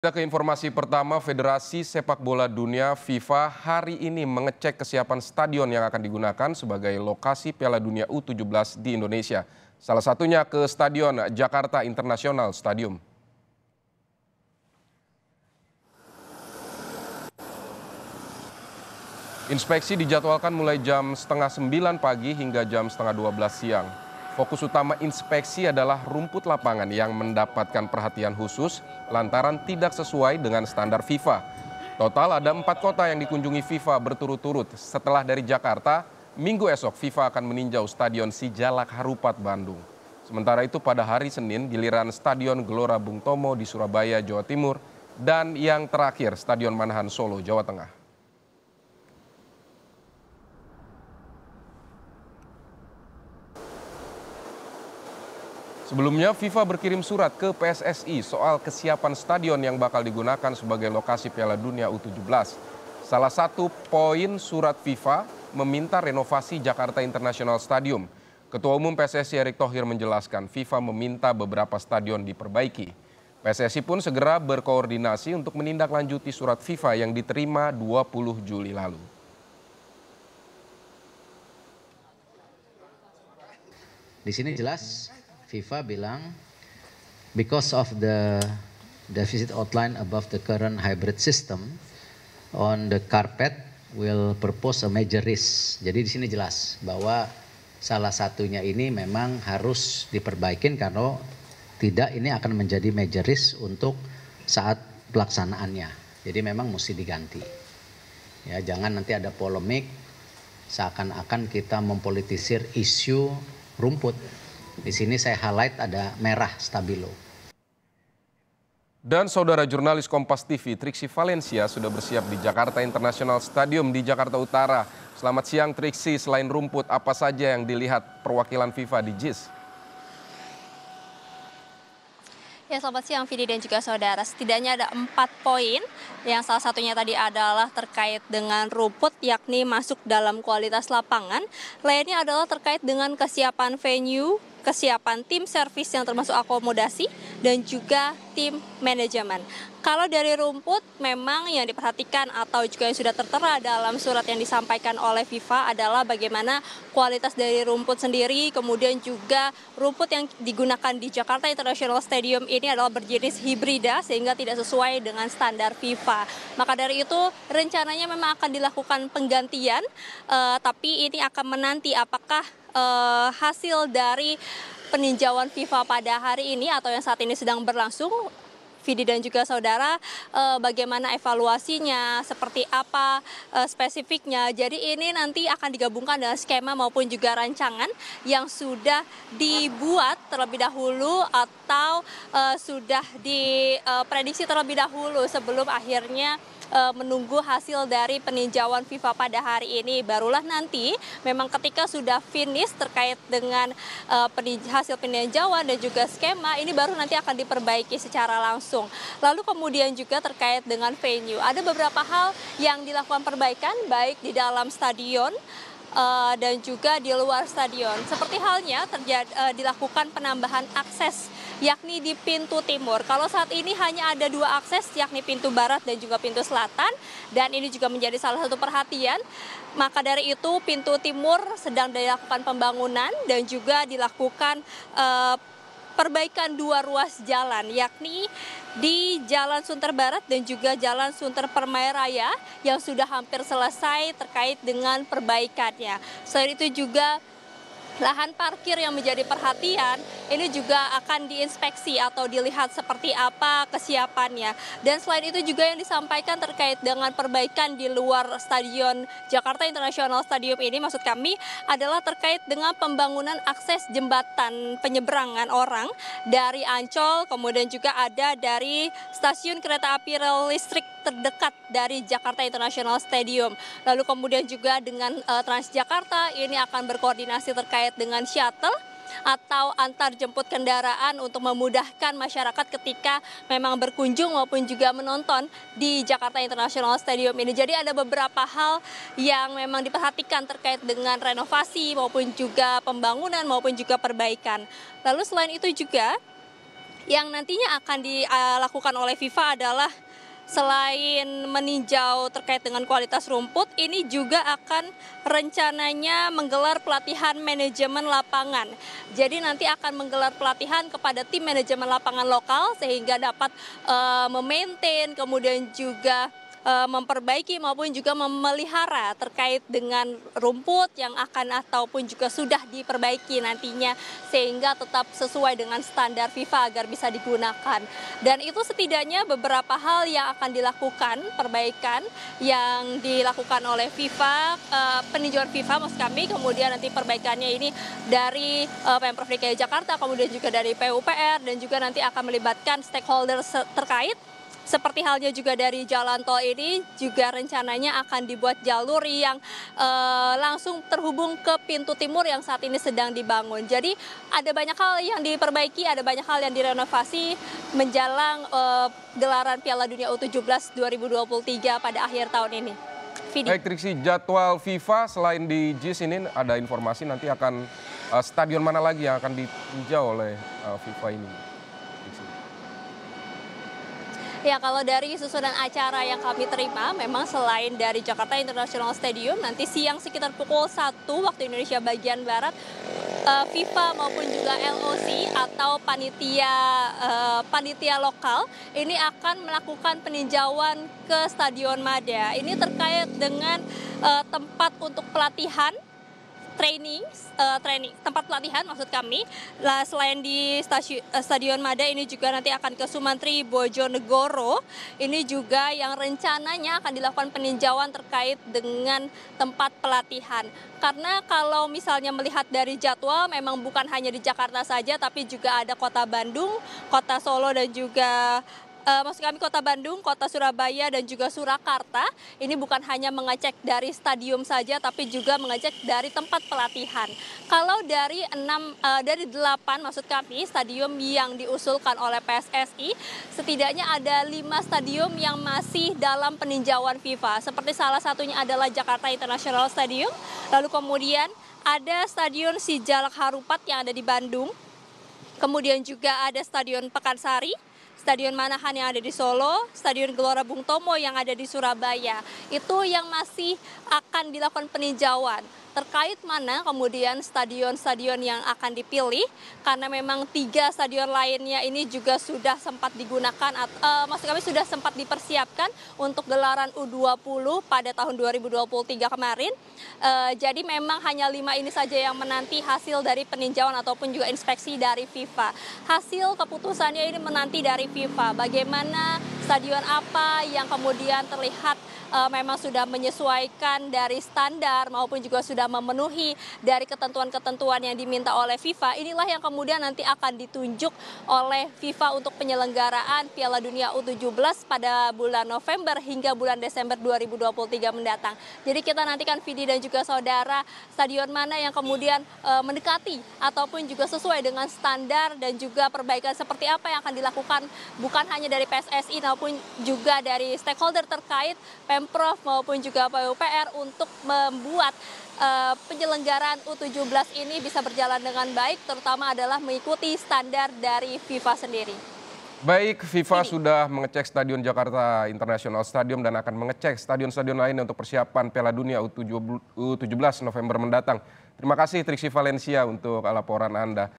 Kita ke informasi pertama, Federasi Sepak Bola Dunia FIFA hari ini mengecek kesiapan stadion yang akan digunakan sebagai lokasi Piala Dunia U17 di Indonesia. Salah satunya ke Stadion Jakarta International Stadium. Inspeksi dijadwalkan mulai jam setengah 9 pagi hingga jam setengah 12 siang. Fokus utama inspeksi adalah rumput lapangan yang mendapatkan perhatian khusus lantaran tidak sesuai dengan standar FIFA. Total ada 4 kota yang dikunjungi FIFA berturut-turut. Setelah dari Jakarta, minggu esok FIFA akan meninjau Stadion Sijalak Harupat Bandung. Sementara itu pada hari Senin giliran Stadion Gelora Bung Tomo di Surabaya, Jawa Timur, dan yang terakhir Stadion Manahan Solo, Jawa Tengah. Sebelumnya, FIFA berkirim surat ke PSSI soal kesiapan stadion yang bakal digunakan sebagai lokasi Piala Dunia U17. Salah satu poin surat FIFA meminta renovasi Jakarta International Stadium. Ketua Umum PSSI Erick Thohir menjelaskan FIFA meminta beberapa stadion diperbaiki. PSSI pun segera berkoordinasi untuk menindaklanjuti surat FIFA yang diterima 20 Juli lalu. Di sini jelas FIFA bilang because of the deficit outline above the current hybrid system on the carpet will propose a major risk. Jadi di sini jelas bahwa salah satunya ini memang harus diperbaikin karena tidak ini akan menjadi major risk untuk saat pelaksanaannya. Jadi memang mesti diganti. Ya, jangan nanti ada polemik seakan-akan kita mempolitisir isu rumput. Di sini saya highlight ada merah stabilo. Dan saudara jurnalis Kompas TV Triksi Valencia sudah bersiap di Jakarta International Stadium di Jakarta Utara. Selamat siang Triksi, selain rumput apa saja yang dilihat perwakilan FIFA di JIS? Ya, selamat siang Vidi dan juga saudara. Setidaknya ada 4 poin yang salah satunya tadi adalah terkait dengan rumput yakni masuk dalam kualitas lapangan. Lainnya adalah terkait dengan kesiapan venue, kesiapan tim servis yang termasuk akomodasi dan juga tim manajemen. Kalau dari rumput memang yang diperhatikan atau juga yang sudah tertera dalam surat yang disampaikan oleh FIFA adalah bagaimana kualitas dari rumput sendiri, kemudian juga rumput yang digunakan di Jakarta International Stadium ini adalah berjenis hibrida sehingga tidak sesuai dengan standar FIFA. Maka dari itu rencananya memang akan dilakukan penggantian, tapi ini akan menanti apakah hasil dari peninjauan FIFA pada hari ini atau yang saat ini sedang berlangsung, Vidi dan juga saudara, bagaimana evaluasinya, seperti apa spesifiknya. Jadi ini nanti akan digabungkan dengan skema maupun juga rancangan yang sudah dibuat terlebih dahulu atau sudah diprediksi terlebih dahulu sebelum akhirnya menunggu hasil dari peninjauan FIFA pada hari ini. Barulah nanti memang ketika sudah finish terkait dengan hasil peninjauan dan juga skema, ini baru nanti akan diperbaiki secara langsung. Lalu kemudian juga terkait dengan venue, ada beberapa hal yang dilakukan perbaikan baik di dalam stadion dan juga di luar stadion. Seperti halnya dilakukan penambahan akses yakni di pintu timur. Kalau saat ini hanya ada 2 akses yakni pintu barat dan juga pintu selatan, dan ini juga menjadi salah satu perhatian. Maka dari itu pintu timur sedang dilakukan pembangunan dan juga dilakukan perbaikan 2 ruas jalan, yakni di Jalan Sunter Barat dan juga Jalan Sunter Permai Raya yang sudah hampir selesai terkait dengan perbaikannya. Selain itu juga lahan parkir yang menjadi perhatian ini juga akan diinspeksi atau dilihat seperti apa kesiapannya. Dan selain itu juga yang disampaikan terkait dengan perbaikan di luar Stadion Jakarta International Stadium ini, maksud kami adalah terkait dengan pembangunan akses jembatan penyeberangan orang dari Ancol, kemudian juga ada dari stasiun kereta api rel listrik terdekat dari Jakarta International Stadium. Lalu kemudian juga dengan Transjakarta ini akan berkoordinasi terkait dengan shuttle atau antar jemput kendaraan untuk memudahkan masyarakat ketika memang berkunjung maupun juga menonton di Jakarta International Stadium ini. Jadi ada beberapa hal yang memang diperhatikan terkait dengan renovasi maupun juga pembangunan maupun juga perbaikan. Lalu selain itu juga Yang nantinya akan dilakukan oleh FIFA adalah selain meninjau terkait dengan kualitas rumput, ini juga akan rencananya menggelar pelatihan manajemen lapangan. Jadi nanti akan menggelar pelatihan kepada tim manajemen lapangan lokal sehingga dapat memaintain, kemudian juga memperbaiki maupun juga memelihara terkait dengan rumput yang akan ataupun juga sudah diperbaiki nantinya sehingga tetap sesuai dengan standar FIFA agar bisa digunakan. Dan itu setidaknya beberapa hal yang akan dilakukan, perbaikan yang dilakukan oleh FIFA, peninjauan FIFA maksud kami, kemudian nanti perbaikannya ini dari Pemprov DKI Jakarta, kemudian juga dari PUPR dan juga nanti akan melibatkan stakeholder terkait. Seperti halnya juga dari jalan tol ini juga rencananya akan dibuat jalur yang langsung terhubung ke pintu timur yang saat ini sedang dibangun. Jadi ada banyak hal yang diperbaiki, ada banyak hal yang direnovasi menjelang gelaran Piala Dunia U17 2023 pada akhir tahun ini. Vidi. Baik Triksi, jadwal FIFA selain di JIS ini ada informasi nanti akan stadion mana lagi yang akan ditinjau oleh FIFA ini? Ya, kalau dari susunan acara yang kami terima, memang selain dari Jakarta International Stadium, nanti siang sekitar pukul 1 waktu Indonesia bagian Barat, FIFA maupun juga LOC atau panitia lokal ini akan melakukan peninjauan ke Stadion Madia. Ini terkait dengan tempat untuk pelatihan. Tempat pelatihan maksud kami. Selain di Stadion Madia, ini juga nanti akan ke Sumantri Bojonegoro. Ini juga yang rencananya akan dilakukan peninjauan terkait dengan tempat pelatihan. Karena kalau misalnya melihat dari jadwal, memang bukan hanya di Jakarta saja, tapi juga ada Kota Bandung, Kota Solo dan juga maksud kami Kota Bandung, Kota Surabaya dan juga Surakarta. Ini bukan hanya mengecek dari stadium saja tapi juga mengecek dari tempat pelatihan. Kalau dari 8 maksud kami stadium yang diusulkan oleh PSSI, setidaknya ada 5 stadium yang masih dalam peninjauan FIFA. Seperti salah satunya adalah Jakarta International Stadium, lalu kemudian ada Stadion Sijalak Harupat yang ada di Bandung. Kemudian juga ada Stadion Pekansari, Stadion Manahan yang ada di Solo, Stadion Gelora Bung Tomo yang ada di Surabaya. Itu yang masih akan dilakukan peninjauan. Terkait mana kemudian stadion-stadion yang akan dipilih, karena memang 3 stadion lainnya ini juga sudah sempat digunakan, maksud kami sudah sempat dipersiapkan untuk gelaran U20 pada tahun 2023 kemarin. Jadi memang hanya 5 ini saja yang menanti hasil dari peninjauan ataupun juga inspeksi dari FIFA. Hasil keputusannya ini menanti dari FIFA, bagaimana stadion apa yang kemudian terlihat memang sudah menyesuaikan dari standar maupun juga sudah memenuhi dari ketentuan-ketentuan yang diminta oleh FIFA. Inilah yang kemudian nanti akan ditunjuk oleh FIFA untuk penyelenggaraan Piala Dunia U17 pada bulan November hingga bulan Desember 2023 mendatang. Jadi kita nantikan Vidi dan juga saudara stadion mana yang kemudian mendekati ataupun juga sesuai dengan standar dan juga perbaikan seperti apa yang akan dilakukan bukan hanya dari PSSI maupun juga dari stakeholder terkait Pemprov maupun juga PUPR untuk membuat penyelenggaraan U17 ini bisa berjalan dengan baik, terutama adalah mengikuti standar dari FIFA sendiri. Baik, FIFA sudah mengecek Stadion Jakarta International Stadium dan akan mengecek stadion-stadion lainnya untuk persiapan Piala Dunia U17 November mendatang. Terima kasih Triksi Valencia untuk laporan Anda.